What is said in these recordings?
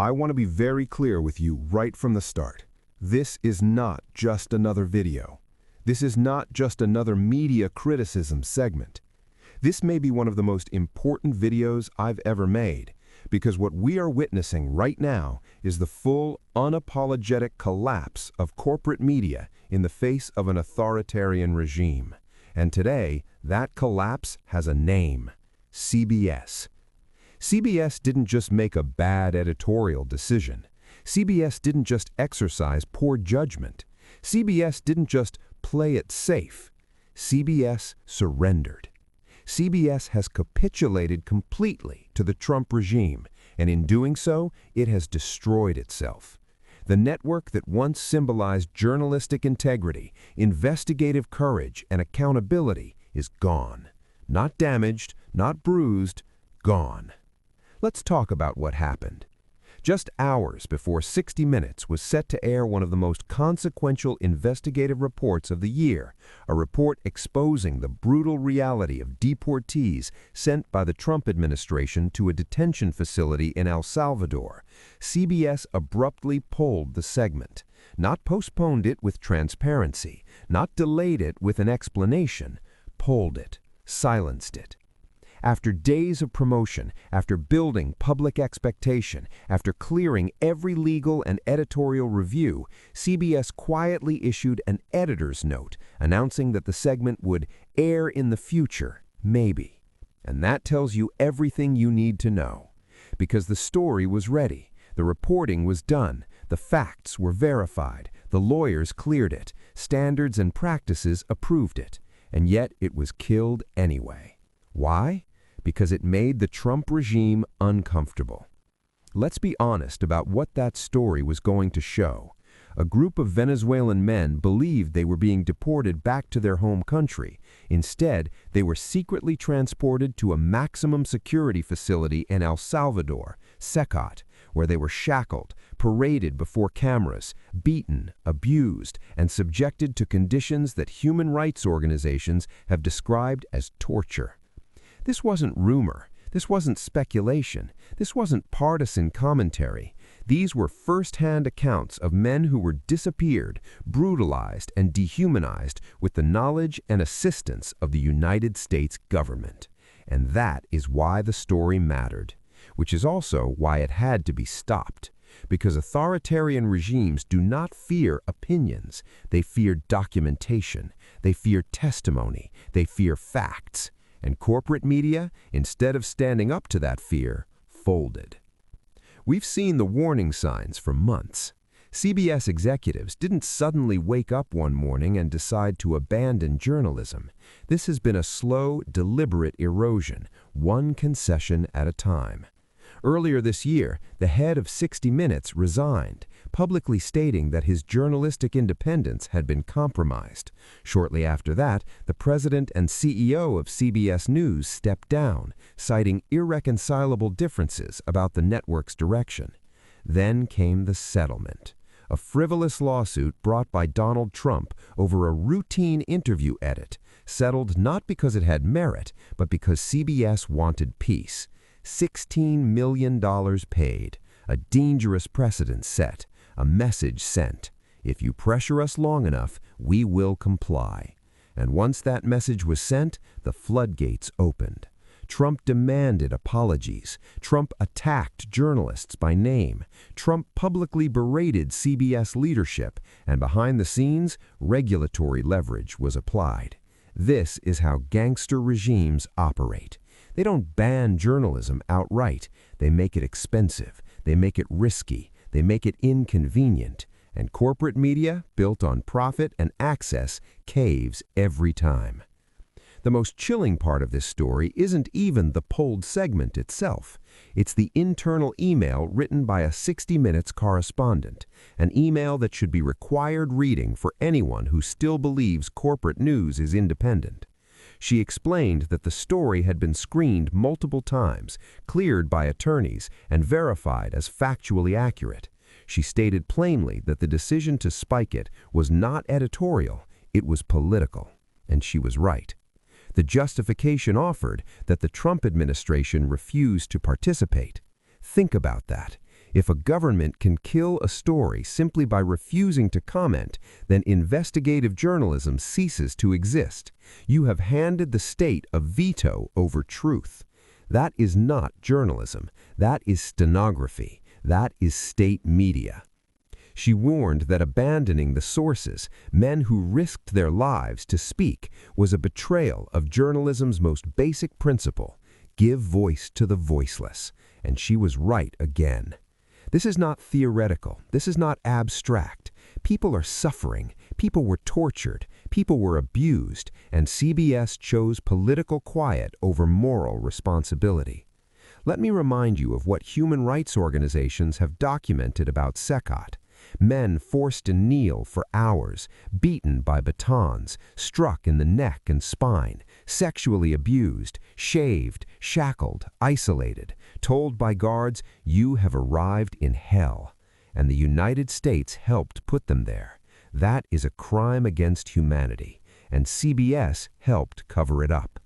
I want to be very clear with you right from the start. This is not just another video. This is not just another media criticism segment. This may be one of the most important videos I've ever made, because what we are witnessing right now is the full, unapologetic collapse of corporate media in the face of an authoritarian regime. And today, that collapse has a name: CBS. CBS didn't just make a bad editorial decision. CBS didn't just exercise poor judgment. CBS didn't just play it safe. CBS surrendered. CBS has capitulated completely to the Trump regime, and in doing so, it has destroyed itself. The network that once symbolized journalistic integrity, investigative courage, and accountability is gone. Not damaged, not bruised, gone. Let's talk about what happened. Just hours before 60 Minutes was set to air one of the most consequential investigative reports of the year, a report exposing the brutal reality of deportees sent by the Trump administration to a detention facility in El Salvador, CBS abruptly pulled the segment, not postponed it with transparency, not delayed it with an explanation, pulled it, silenced it. After days of promotion, after building public expectation, after clearing every legal and editorial review, CBS quietly issued an editor's note announcing that the segment would air in the future, maybe. And that tells you everything you need to know. Because the story was ready, the reporting was done, the facts were verified, the lawyers cleared it, standards and practices approved it, and yet it was killed anyway. Why? Because it made the Trump regime uncomfortable. Let's be honest about what that story was going to show. A group of Venezuelan men believed they were being deported back to their home country. Instead, they were secretly transported to a maximum security facility in El Salvador, CAVED, where they were shackled, paraded before cameras, beaten, abused, and subjected to conditions that human rights organizations have described as torture. This wasn't rumor. This wasn't speculation. This wasn't partisan commentary. These were first-hand accounts of men who were disappeared, brutalized, and dehumanized with the knowledge and assistance of the United States government. And that is why the story mattered, which is also why it had to be stopped. Because authoritarian regimes do not fear opinions. They fear documentation. They fear testimony. They fear facts. And corporate media, instead of standing up to that fear, folded. We've seen the warning signs for months. CBS executives didn't suddenly wake up one morning and decide to abandon journalism. This has been a slow, deliberate erosion, one concession at a time. Earlier this year, the head of 60 Minutes resigned, publicly stating that his journalistic independence had been compromised. Shortly after that, the president and CEO of CBS News stepped down, citing irreconcilable differences about the network's direction. Then came the settlement, a frivolous lawsuit brought by Donald Trump over a routine interview edit, settled not because it had merit, but because CBS wanted peace. $16 million paid, a dangerous precedent set, a message sent. If you pressure us long enough, we will comply. And once that message was sent, the floodgates opened. Trump demanded apologies. Trump attacked journalists by name. Trump publicly berated CBS leadership, and behind the scenes, regulatory leverage was applied. This is how gangster regimes operate. They don't ban journalism outright. They make it expensive. They make it risky. They make it inconvenient. And corporate media, built on profit and access, caves every time. The most chilling part of this story isn't even the pulled segment itself. It's the internal email written by a 60 Minutes correspondent, an email that should be required reading for anyone who still believes corporate news is independent. She explained that the story had been screened multiple times, cleared by attorneys, and verified as factually accurate. She stated plainly that the decision to spike it was not editorial, it was political. And she was right. The justification offered, that the Trump administration refused to participate. Think about that. If a government can kill a story simply by refusing to comment, then investigative journalism ceases to exist. You have handed the state a veto over truth. That is not journalism. That is stenography. That is state media. She warned that abandoning the sources, men who risked their lives to speak, was a betrayal of journalism's most basic principle: give voice to the voiceless. And she was right again. This is not theoretical. This is not abstract. People are suffering. People were tortured. People were abused. And CBS chose political quiet over moral responsibility. Let me remind you of what human rights organizations have documented about CAVED. Men forced to kneel for hours, beaten by batons, struck in the neck and spine, sexually abused, shaved, shackled, isolated, told by guards, "You have arrived in hell." And the United States helped put them there. That is a crime against humanity, and CBS helped cover it up.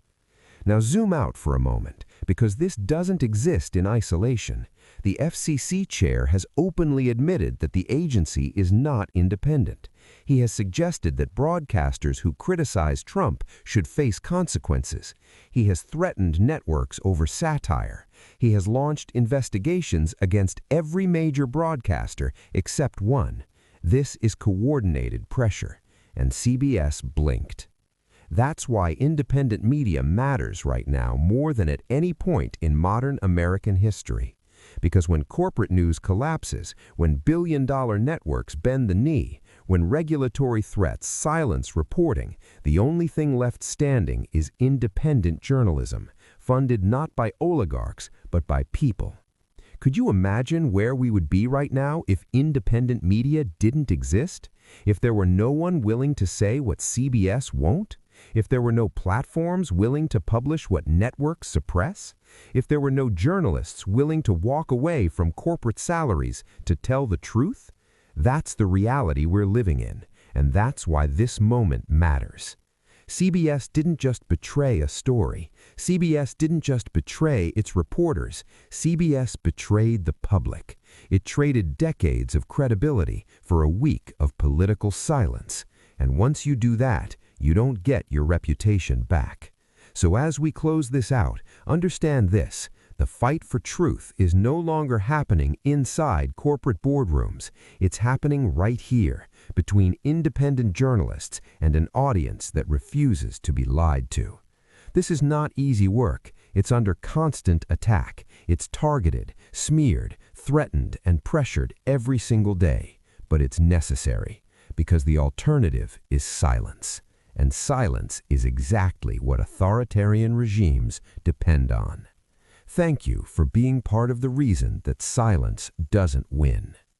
Now zoom out for a moment, because this doesn't exist in isolation. The FCC chair has openly admitted that the agency is not independent. He has suggested that broadcasters who criticize Trump should face consequences. He has threatened networks over satire. He has launched investigations against every major broadcaster except one. This is coordinated pressure, and CBS blinked. That's why independent media matters right now more than at any point in modern American history. Because when corporate news collapses, when billion-dollar networks bend the knee, when regulatory threats silence reporting, the only thing left standing is independent journalism, funded not by oligarchs, but by people. Could you imagine where we would be right now if independent media didn't exist? If there were no one willing to say what CBS won't? If there were no platforms willing to publish what networks suppress? If there were no journalists willing to walk away from corporate salaries to tell the truth? That's the reality we're living in, and that's why this moment matters. CBS didn't just betray a story. CBS didn't just betray its reporters. CBS betrayed the public. It traded decades of credibility for a week of political silence. And once you do that, you don't get your reputation back. So as we close this out, understand this: the fight for truth is no longer happening inside corporate boardrooms. It's happening right here, between independent journalists and an audience that refuses to be lied to. This is not easy work. It's under constant attack. It's targeted, smeared, threatened, and pressured every single day. But it's necessary, because the alternative is silence. And silence is exactly what authoritarian regimes depend on. Thank you for being part of the reason that silence doesn't win.